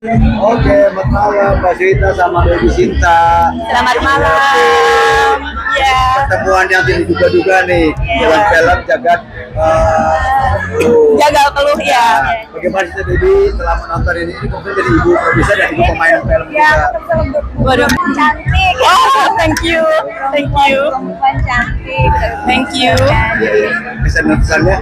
Oke, selamat malam Mbak Sita sama Baby Sinta. Selamat malam. Ya. Pertemuan yang tidak diduga-duga nih dalam film Jagat Jagal Teluh ya. Bagaimana sih Baby setelah menonton ini mungkin jadi ibu produser dan ibu pemain film juga. Waduh, Cantik. oh thank you, Perempuan cantik. thank you. Kesan-kesannya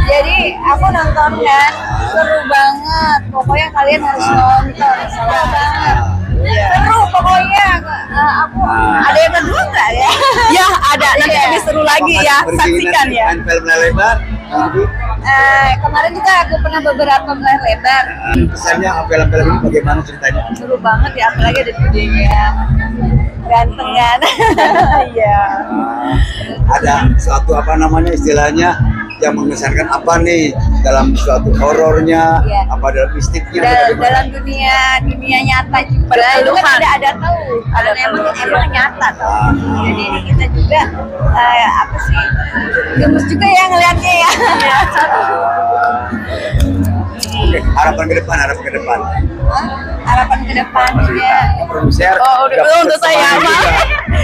Jadi aku nonton kan, seru banget. Pokoknya kalian harus nonton, seru banget. Seru pokoknya. Aku ada yang kedua nggak ya? Ya ada, nanti Iya. lebih seru lagi ya, saksikan ya. Main film lebar, Ibu. Kemarin juga aku pernah beberapa layar lebar. Kesannya film-film ini bagaimana ceritanya? Seru banget ya, apalagi ada budenya ganteng kan. Iya. Ada suatu apa namanya istilahnya yang mengesankan apa nih dalam suatu horornya, Iya. apa dalam mistiknya, Dalam dunia nyata juga. Padahal itu kan tidak ada tahu. Ada Emang nyata tau. Jadi ini kita juga apa sih? Gemes juga ya ngeliatnya ya. Oke, harapan ke depan. Harapan ke depannya. Produser. Oh, udah untuk saya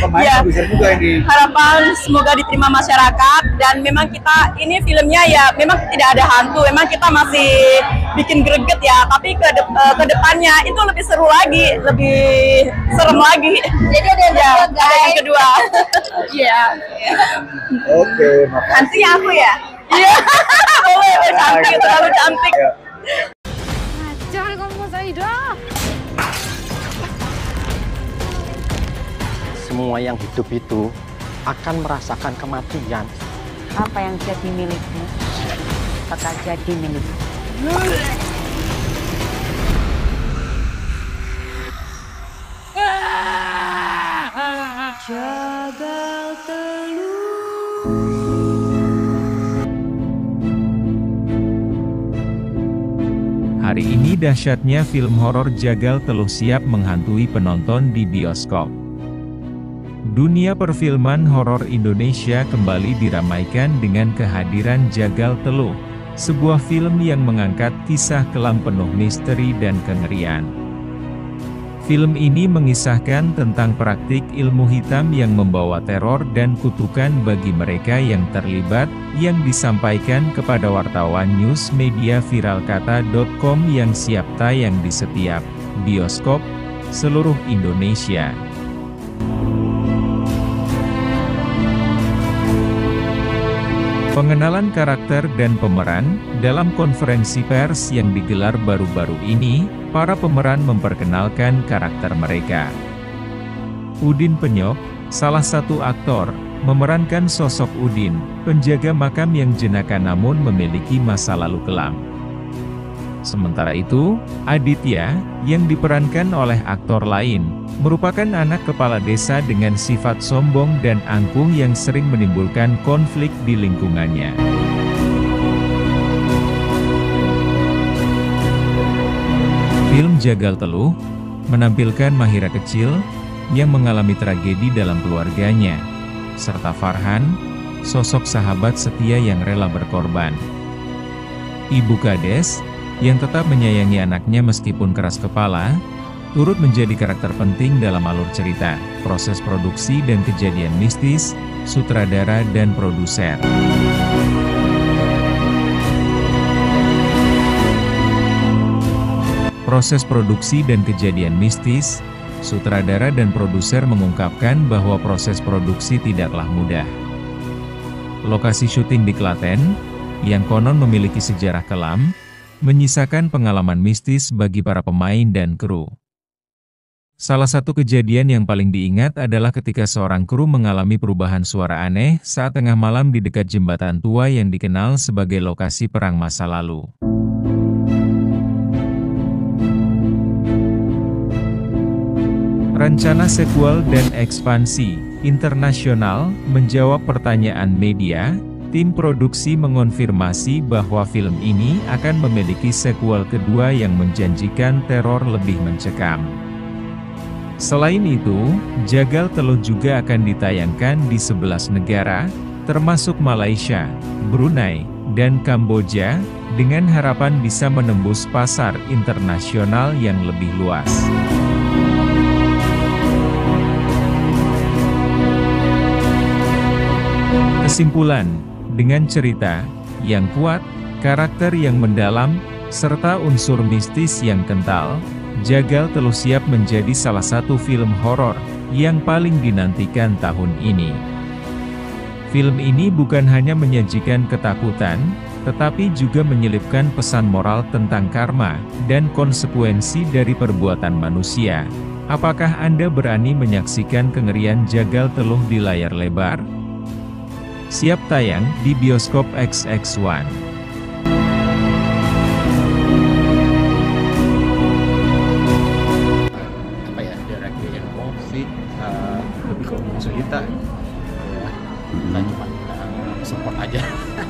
Pemain Ya. produser juga ini. Harapan semoga diterima masyarakat dan memang kita ini filmnya ya memang tidak ada hantu, memang kita masih bikin greget ya, tapi ke depannya itu lebih seru lagi, lebih serem lagi. Jadi ada yang Ya, kedua, ada yang guys. kedua. Iya. Oke, makasih. Nantinya aku ya. Iya. Boleh, cantik, terlalu cantik. Ya. Jangan ngomong Zaidah. Semua yang hidup itu akan merasakan kematian. Apa yang jadi milikmu bakal jadi milikmu. Hari ini dahsyatnya film horor Jagal Teluh siap menghantui penonton di bioskop. Dunia perfilman horor Indonesia kembali diramaikan dengan kehadiran Jagal Teluh, sebuah film yang mengangkat kisah kelam penuh misteri dan kengerian. Film ini mengisahkan tentang praktik ilmu hitam yang membawa teror dan kutukan bagi mereka yang terlibat, yang disampaikan kepada wartawan news media viralkata.com yang siap tayang di setiap bioskop seluruh Indonesia. Pengenalan karakter dan pemeran, dalam konferensi pers yang digelar baru-baru ini, para pemeran memperkenalkan karakter mereka. Udin Penyok, salah satu aktor, memerankan sosok Udin, penjaga makam yang jenaka namun memiliki masa lalu kelam. Sementara itu, Aditya, yang diperankan oleh aktor lain, merupakan anak kepala desa dengan sifat sombong dan angkuh yang sering menimbulkan konflik di lingkungannya. Film Jagal Teluh menampilkan Mahira kecil yang mengalami tragedi dalam keluarganya, serta Farhan, sosok sahabat setia yang rela berkorban. Ibu Kades, yang tetap menyayangi anaknya meskipun keras kepala, turut menjadi karakter penting dalam alur cerita, proses produksi dan kejadian mistis, sutradara dan produser. Proses produksi dan kejadian mistis, sutradara dan produser mengungkapkan bahwa proses produksi tidaklah mudah. Lokasi syuting di Klaten, yang konon memiliki sejarah kelam, menyisakan pengalaman mistis bagi para pemain dan kru. Salah satu kejadian yang paling diingat adalah ketika seorang kru mengalami perubahan suara aneh saat tengah malam di dekat jembatan tua yang dikenal sebagai lokasi perang masa lalu. Rencana sequel dan ekspansi internasional menjawab pertanyaan media. Tim produksi mengonfirmasi bahwa film ini akan memiliki sequel kedua yang menjanjikan teror lebih mencekam. Selain itu, Jagal Teluh juga akan ditayangkan di 11 negara, termasuk Malaysia, Brunei, dan Kamboja, dengan harapan bisa menembus pasar internasional yang lebih luas. Kesimpulan, dengan cerita yang kuat, karakter yang mendalam, serta unsur mistis yang kental, Jagal Teluh Siap menjadi salah satu film horor yang paling dinantikan tahun ini. Film ini bukan hanya menyajikan ketakutan, tetapi juga menyelipkan pesan moral tentang karma dan konsekuensi dari perbuatan manusia. Apakah Anda berani menyaksikan kengerian Jagal Teluh di layar lebar? Siap tayang di bioskop XX1. Apa ya, directly involved sih, lebih ke cerita ya, bukan cuma support aja.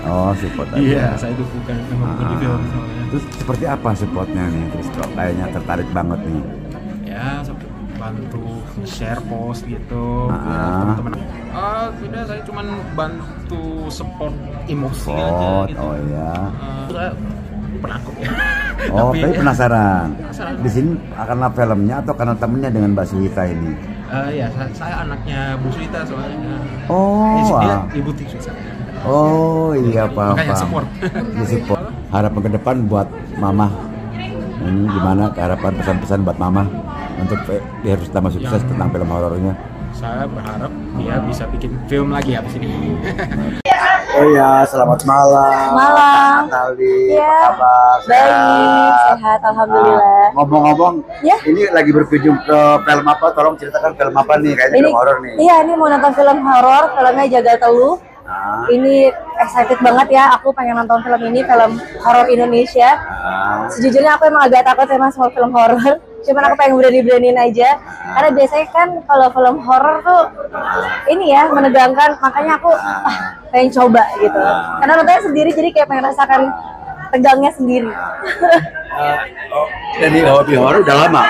Oh, support aja. Iya, saya itu bukan membuat film soalnya. Terus seperti apa supportnya nih? Terus kok kayaknya tertarik banget nih. Ya, bantu share post gitu ya, teman-teman. Tidak, saya cuma bantu support emosi aja gitu. Oh iya. Saya penakut ya. Oh, tapi penasaran. Penasaran. Di sini karena filmnya atau karena temennya dengan Mbak Suhita ini? Ya, saya anaknya Bu Suhita soalnya. Oh, Dia wah. ibu tiri saya. Oh iya, paham. Makanya support. Di support. Harapan ke depan buat Mama. Ini gimana harapan pesan-pesan buat Mama untuk dia harus tambah sukses tentang film horornya? Saya berharap dia bisa bikin film lagi habis ini. Oh ya, selamat malam. Malam. Natali, Iya. apa kabar? Baik, sehat, alhamdulillah. Ngomong-ngomong, Ya. ini lagi berkunjung ke film apa? Tolong ceritakan film apa nih? Kayaknya film horor nih. Iya, ini mau nonton film horor, filmnya Jagal Teluh. Ah, Ini excited banget ya, aku pengen nonton film ini, film horor Indonesia. ah, Sejujurnya aku emang agak takut sama soal film horor. Cuman aku pengen berani-beraniin aja. Karena biasanya kan kalau film horor tuh ini ya menegangkan, makanya aku pengen coba gitu. Karena nontonnya sendiri jadi kayak pengen rasakan tegangnya sendiri. Jadi hobi horor udah lama.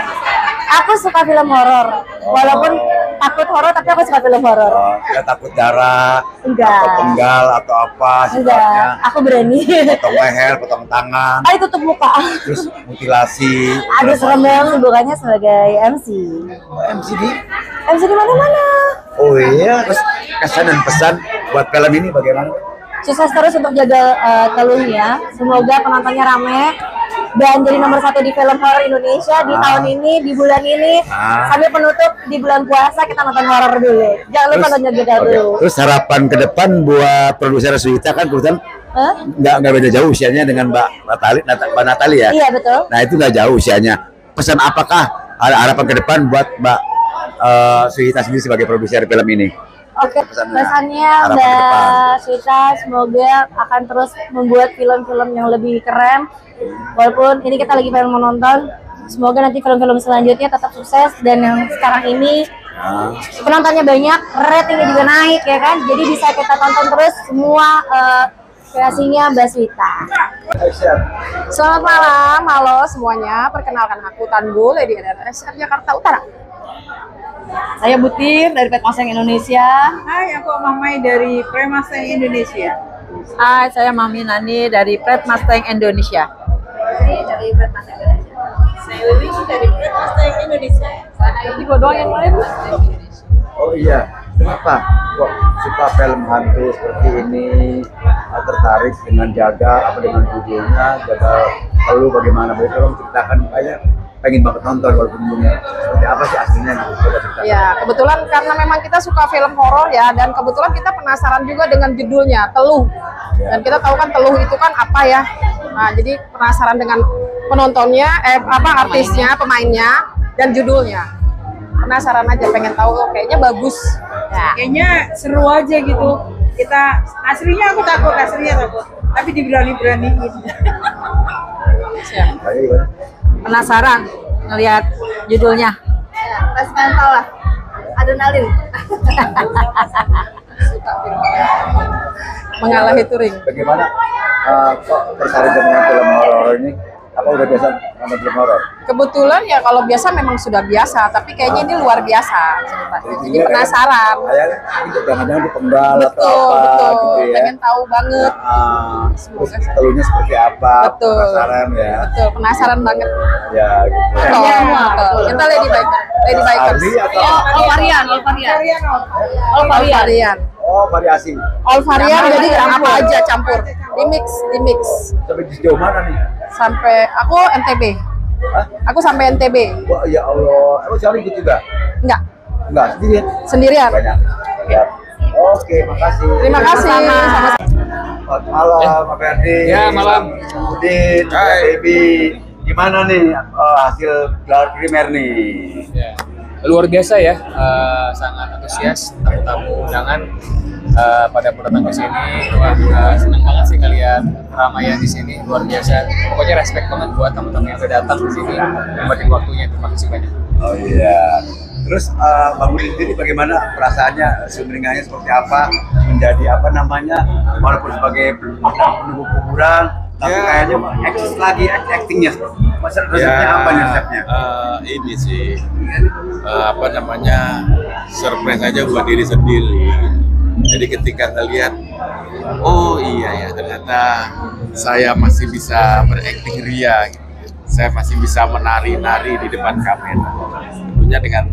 Aku suka film horor, walaupun takut horor tapi aku suka film horor. Oh, nggak takut darah, Enggak. atau penggal atau apa sifatnya? Enggak, aku berani. Potong leher, potong tangan, Kali tutup muka. terus mutilasi. Aduh serem banget, bukannya sebagai MC. MC MC di mana-mana. Oh iya, terus kesan dan pesan buat film ini bagaimana? Sukses terus untuk jaga Teluhnya. Semoga penontonnya rame dan jadi nomor 1 di film horor Indonesia di tahun ini, di bulan ini. Sambil penutup di bulan puasa kita nonton horor dulu. Jangan lupa nonton Jagal Teluh. Terus harapan ke depan buat produser Suhita kan kebetulan Hah? nggak beda jauh usianya dengan Mbak Natali ya. Iya betul. Nah itu nggak jauh usianya. Pesan apakah ada harapan ke depan buat Mbak Suhita sendiri sebagai produser film ini? Oke, pesannya Harapan ke depan. Mbak Suhita semoga akan terus membuat film-film yang lebih keren. Walaupun ini kita lagi pengen menonton, semoga nanti film-film selanjutnya tetap sukses dan yang sekarang ini penontonnya banyak, ratingnya juga naik ya kan. Jadi bisa kita tonton terus semua kreasinya Mbak Suhita. Selamat malam, halo semuanya. Perkenalkan aku Tanbu, Lady NRSR Jakarta Utara. Saya Butir dari Pet Mustang Indonesia. Hai, aku Mamai dari Pet Mustang Indonesia. Hai, saya Mami Nani dari Pet Mustang Indonesia. Dari Pet Mustang Indonesia. Saya Lili dari Pet Mustang Indonesia. Saya juga doang yang lain. Oh iya, kenapa kok suka film hantu seperti ini? Tertarik dengan Jaga, apa dengan judulnya Jagal Teluh bagaimana? Boleh tolong ceritakan, banyak pengen banget nonton walaupun belum seperti apa sih aslinya gitu. Coba ceritakan. Ya, kebetulan karena memang kita suka film horor ya, dan kebetulan kita penasaran juga dengan judulnya Teluh. Dan kita tahu kan Teluh itu kan apa ya. Nah, jadi penasaran dengan penontonnya, artisnya, pemainnya, dan judulnya. Penasaran aja, pengen tahu, kayaknya bagus. Ya. Kayaknya seru aja gitu. Kita aslinya aku takut, tapi diberani-beraniin. Siap. Kayak gimana? Penasaran ngelihat judulnya. Tes mental lah, adrenalin. Mengalahi touring. Bagaimana kok tertarik dengan film horor ini? Apa udah biasa nonton film horor? Kebetulan ya kalau biasa memang sudah biasa, tapi kayaknya ini luar biasa ceritanya. Jadi penasaran. Kayaknya jangan-jangan dipenggal atau Betul, apa betul. gitu ya. Pengen tahu banget. Terus telunya seperti apa? Betul. Penasaran ya. Betul, penasaran banget. Ya gitu. Betul, betul. Kita Lady Bikers. Lady Bikers. Ardi atau All varian, all varian. All varian. oh variasi? All varian jadi apa aja campur. Di mix. Sampai sejauh mana nih? Sampai aku NTB. Hah? Aku sampai NTB. Wah ya Allah, emang siapa ikut juga? Enggak, Enggak, sendirian? sendirian. Banyak. Ya. Oke, makasih. Terima kasih. Sama-sama. Selamat malam, Pak Ferdi. Ya, malam. Udin, Baby. Gimana nih hasil gelar primer nih? Ya, luar biasa ya, sangat antusias tamu-tamu undangan pada datang ke sini. Wah, senang banget sih kalian keramaian di sini, luar biasa. Pokoknya respect banget buat tamu-tamu yang udah datang ke sini, nyempetin waktunya. Terima kasih banyak. Oh iya. Terus Bang Udin sendiri bagaimana perasaannya, sumringahnya seperti apa, menjadi apa namanya, walaupun sebagai penunggu kuburan, tapi kayaknya eksis lagi actingnya. Masa resepnya apa nih resepnya? Ini sih apa namanya, surprise aja buat diri sendiri. Jadi ketika ngelihat, oh iya ya ternyata saya masih bisa berakting ria, gitu. Saya masih bisa menari-nari di depan kamera. Tentunya dengan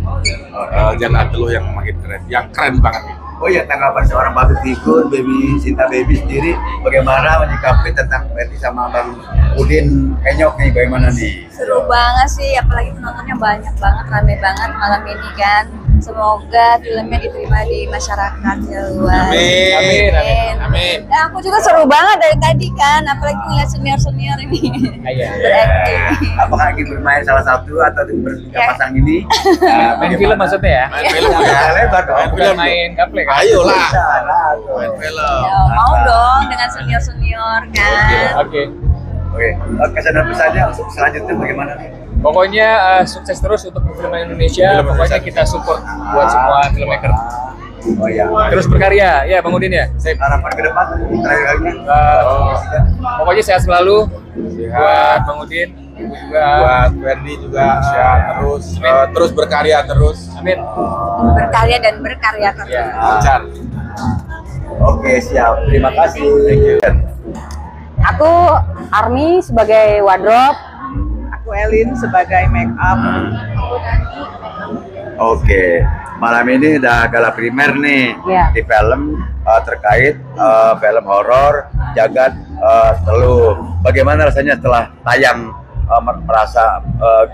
jalan teluh yang makin keren, yang keren banget. Oh iya, tanggapan seorang public figure, Baby Sinta Baby sendiri, bagaimana menyikapi tentang Ferdi sama Bang Udin Kenyok nih, bagaimana nih? Seru banget sih, apalagi penontonnya banyak banget, rame banget malam ini kan. Semoga filmnya diterima di masyarakat ya luas. Amin. Dan aku juga seru banget dari tadi kan, apalagi ngeliat senior ini berakting. Apakah ingin bermain salah satu atau berpasang ini? Main film maksudnya ya? Main film ya, lebar dong. Bukan main gaple kan? Ayolah. Main film. Ya, mau dong dengan senior-senior kan. Oke. Kesan dan pesannya untuk selanjutnya bagaimana nih? Pokoknya sukses terus untuk film Indonesia. Pokoknya kita support buat semua filmmaker. Oh iya. Terus berkarya, ya Bang Udin ya. Harapan ke depan terakhir kalinya. Pokoknya sehat selalu buat Bang Udin, juga Buat Ferdi juga sehat terus, terus berkarya terus. amin. Berkarya dan berkarya terus. Ya. Lancar. Oke, siap. Terima kasih. Thank you. Aku Army sebagai wardrobe. Aku Elin sebagai make up. Oke, malam ini udah gala primer nih di film terkait film horor Jagat Teluh. Bagaimana rasanya setelah tayang, merasa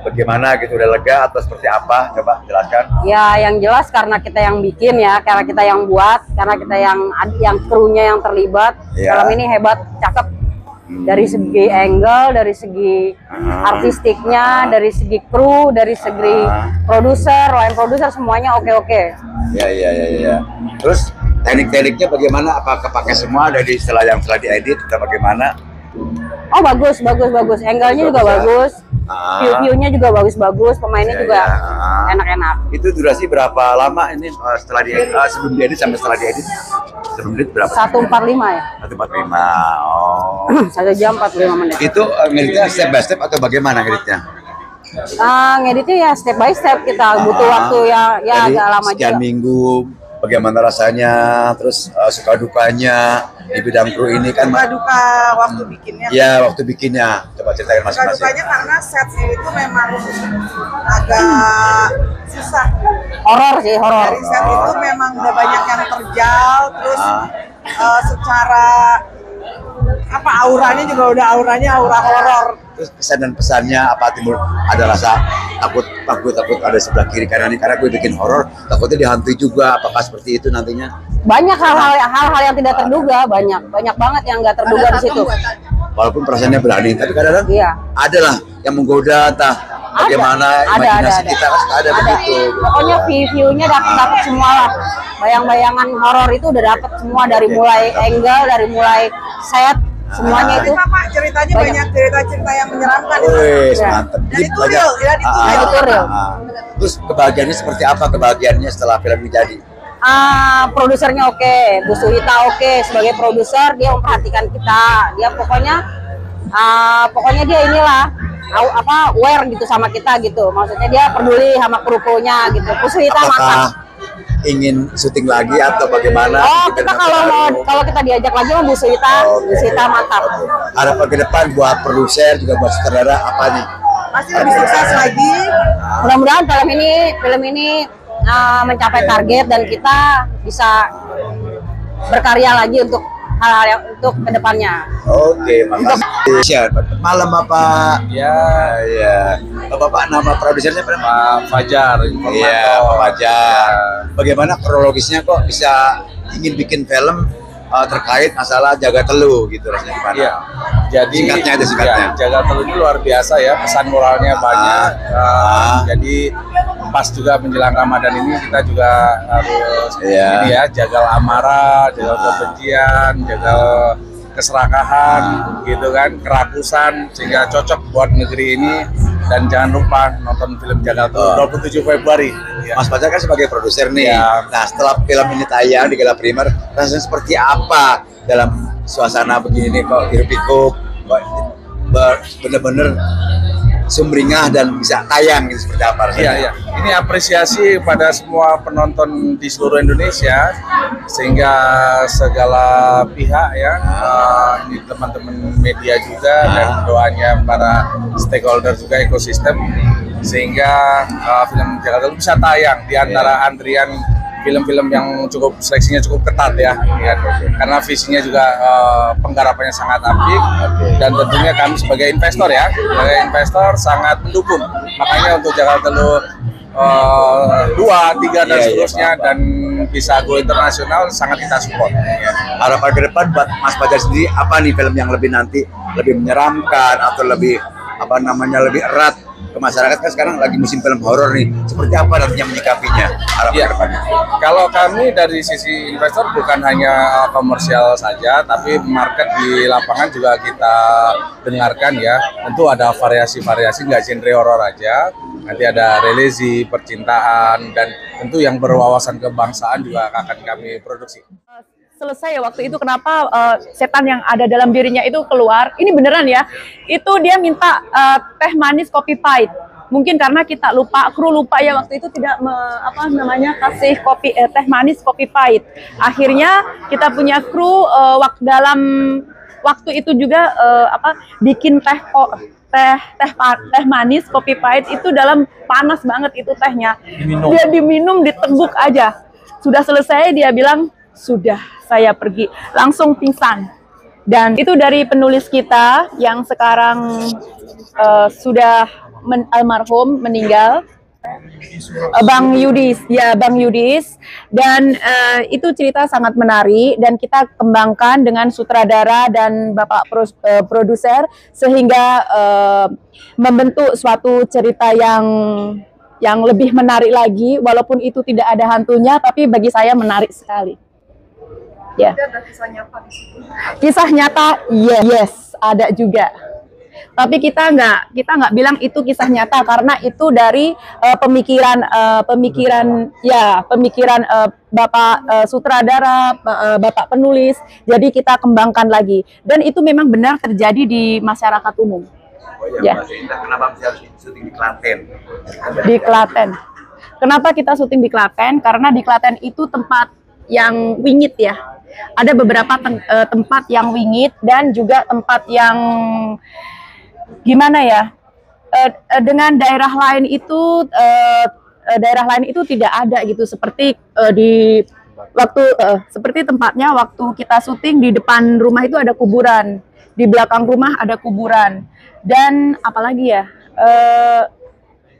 bagaimana gitu, udah lega atau seperti apa? Coba jelaskan. Ya, yang jelas karena kita yang bikin ya, karena kita yang buat, karena kita yang krunya yang terlibat. Film ini hebat, cakep. Dari segi angle, dari segi artistiknya, dari segi kru, dari segi produser, line produser, semuanya oke-oke. Ya. Terus teknik-tekniknya bagaimana? Apakah pakai semua dari setelah diedit atau bagaimana? Oh bagus. Angle-nya juga bagus. View-nya juga bagus. Pemainnya juga enak-enak. Itu durasi berapa lama ini setelah diedit, sebelum diedit sampai setelah diedit? Sebelum diedit berapa? 1:45 ya. 1:45. Oh. 1 jam 45 menit. Itu ngeditnya step by step atau bagaimana ngeditnya? Ngeditnya ya step by step, kita butuh waktu ya Jadi, agak lama sekian juga. minggu, bagaimana rasanya, terus suka dukanya di bidang kru ini kan? Suka duka waktu bikinnya. Ya, waktu bikinnya. Coba ceritakan Suka masing-masing. dukanya karena setnya itu memang agak susah. Horor sih, horor. Dari set itu memang udah banyak yang terjal, terus secara auranya juga udah aura horor. Terus kesan dan pesannya apa, timbul ada rasa takut ada sebelah kiri kanan ini, karena gue bikin horor takutnya dihantui juga, apakah seperti itu nantinya? Banyak hal-hal yang tidak terduga, banyak banget yang nggak terduga di situ. Walaupun perasaannya berani, tapi kadang-kadang ada lah yang menggoda, entah bagaimana imajinasi kita kan ada begitu. Pokoknya view-nya dapet semua lah. Bayang-bayangan horor itu udah dapet semua, dari mulai angle, dari mulai set, semuanya itu. Pak, ceritanya banyak cerita-cerita yang menyeramkan. Wih, mantep. Dan itu real, itu real. Terus kebahagiaannya seperti apa kebahagiaannya setelah film ini jadi? Produsernya oke, Bu Suhita oke, sebagai produser dia memperhatikan kita, dia pokoknya pokoknya dia inilah aware gitu sama kita gitu. Maksudnya dia peduli sama kru-krunya gitu. Bu Suhita mantap. Ingin syuting lagi atau bagaimana? Oh, kita kalau kita diajak lagi sama Bu Suhita, Bu Suhita mantap. Harapan ke depan buat produser juga buat sutradara apa nih? Pasti lebih sukses lagi. Mudah-mudahan film ini mencapai target dan kita bisa berkarya lagi untuk hal-hal yang untuk kedepannya. Oke, makasih. Malam Bapak. Ya. Bapak nama produsernya Pak Fajar. Iya, Pak Fajar. Bagaimana kronologisnya kok bisa ingin bikin film terkait masalah Jaga Telu gitu rasanya gimana? Iya. Jadi singkatnya. Jaga Telu itu luar biasa ya, pesan moralnya banyak. Jadi pas juga menjelang Ramadan ini kita juga harus ini ya, jaga amarah, jaga kebencian, jaga keserakahan gitu kan, kerakusan, sehingga cocok buat negeri ini. Dan jangan lupa nonton film Jaga Telu 27 Februari. Ya. Mas Fajar kan sebagai produser nih. Ya. Nah, setelah film ini tayang di Gala Primer, rasanya seperti apa dalam suasana begini kok hiruk-pikuk, kok bener-bener sumringah dan bisa tayang gitu, seperti apa rasanya? Iya. Ini apresiasi pada semua penonton di seluruh Indonesia, sehingga segala pihak ya, ini teman-teman media juga dan doanya para stakeholder juga ekosistem, sehingga film Jaga Telu bisa tayang di antara antrian film-film yang seleksinya cukup ketat ya, karena visinya juga penggarapannya sangat apik dan tentunya kami sebagai investor sangat mendukung. Makanya untuk Jaga Telu 2, 3 dan seterusnya dan bisa go internasional sangat kita support. Harapan ke depan buat Mas Fajar sendiri apa nih film yang lebih nanti lebih menyeramkan atau lebih lebih erat ke masyarakat? Kan sekarang lagi musim film horor nih, seperti apa nantinya menyikapinya harapan ke depannya? Kalau kami dari sisi investor bukan hanya komersial saja, tapi market di lapangan juga kita dengarkan ya. Tentu ada variasi-variasi, nggak genre horor aja. Nanti ada religi, percintaan, dan tentu yang berwawasan kebangsaan juga akan kami produksi. Selesai ya waktu itu kenapa setan yang ada dalam dirinya itu keluar. Ini beneran ya. Itu dia minta teh manis kopi pahit. Mungkin karena kita lupa, kru lupa ya waktu itu tidak kasih teh manis kopi pahit. Akhirnya kita punya kru dalam waktu itu juga bikin teh manis kopi pahit itu dalam panas banget itu tehnya. Dia diminum diteguk aja. Sudah selesai dia bilang, "Sudah, saya pergi." Langsung pingsan. Dan itu dari penulis kita yang sekarang sudah almarhum, meninggal, Bang Yudis. Ya, Bang Yudis. Dan itu cerita sangat menarik dan kita kembangkan dengan sutradara dan Bapak produser sehingga membentuk suatu cerita yang lebih menarik lagi, walaupun itu tidak ada hantunya, tapi bagi saya menarik sekali. Ya. Ada kisah nyata di situ. Kisah nyata, yes, ada juga. Tapi kita nggak bilang itu kisah nyata karena itu dari pemikiran Bapak sutradara, Bapak penulis. Jadi kita kembangkan lagi. Dan itu memang benar terjadi di masyarakat umum. Ya. Kenapa bisa syuting di Klaten? Di Klaten. Kenapa kita syuting di Klaten? Karena di Klaten itu tempat yang wingit ya. Ada beberapa tempat yang wingit dan juga tempat yang gimana ya, dengan daerah lain itu tidak ada gitu, seperti seperti tempatnya waktu kita syuting di depan rumah itu ada kuburan, di belakang rumah ada kuburan, dan apalagi ya,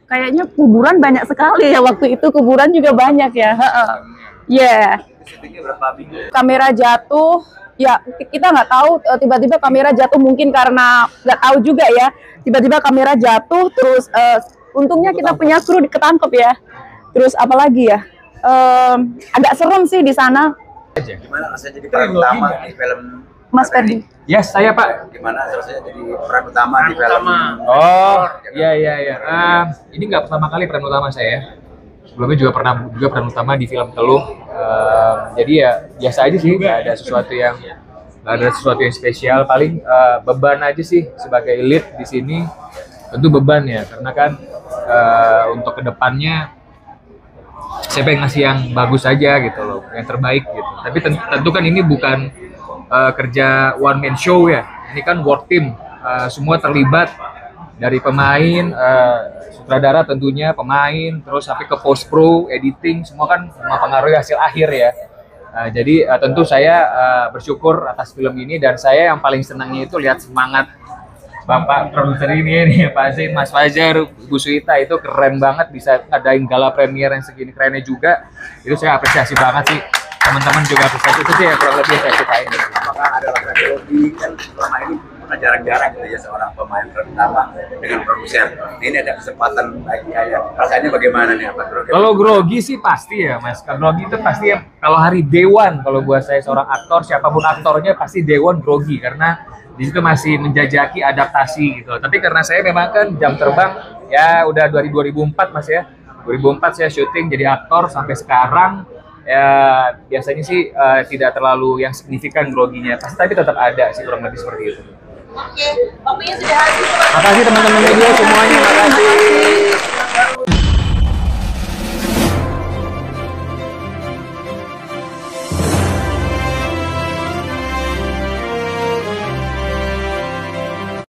kayaknya kuburan banyak sekali ya waktu itu, kuburan juga banyak ya. Kamera jatuh, ya kita nggak tahu, tiba-tiba kamera jatuh, mungkin karena nggak tahu juga ya, tiba-tiba kamera jatuh, terus untungnya kita punya kru ketangkep ya. Terus apalagi ya, agak serem sih di sana. Gimana rasanya jadi peran utama di film Mas Ferdi? Yes, saya Pak. Gimana rasanya jadi peran utama di film? Oh, iya. Ini nggak pertama kali peran utama saya. Sebelumnya juga pernah peran utama di film Teluh. Jadi ya biasa aja sih, nggak ada sesuatu yang nggak ada sesuatu yang spesial. Paling beban aja sih sebagai lead di sini, tentu beban ya, karena kan untuk kedepannya saya pengen ngasih yang bagus aja gitu loh, yang terbaik gitu. Tapi tentu kan ini bukan kerja one man show ya, ini kan work team, semua terlibat dari pemain, sutradara tentunya, pemain, terus sampai ke post pro, editing, semua kan mempengaruhi hasil akhir ya. Jadi tentu saya bersyukur atas film ini, dan saya yang paling senangnya itu lihat semangat Bapak produser ini nih, Pak Zain, Mas Fajar, Bu Suita, itu keren banget bisa ngadain gala premier yang segini kerennya juga. Itu saya apresiasi banget sih. Teman-teman juga apresiasi, itu sih yang kurang lebih saya sukain. Apakah ada lagi kan selama ini jarang-jarang gitu ya seorang pemain pertama dengan produser. Ini ada kesempatan lagi kayak rasanya bagaimana nih Pak Grogi? Kalau grogi sih pasti ya Mas. Kalau grogi itu pasti ya, kalau hari day one, kalau buat saya seorang aktor, siapapun aktornya pasti day one grogi, karena di situ masih menjajaki adaptasi gitu. Tapi karena saya memang kan jam terbang ya udah dari 2004 Mas ya. 2004 saya syuting jadi aktor sampai sekarang. Ya biasanya sih tidak terlalu yang signifikan groginya. Pasti tapi tetap ada sih, kurang lebih seperti itu. Oke, waktunya sudah habis. Makasih teman-teman media semuanya, makasih.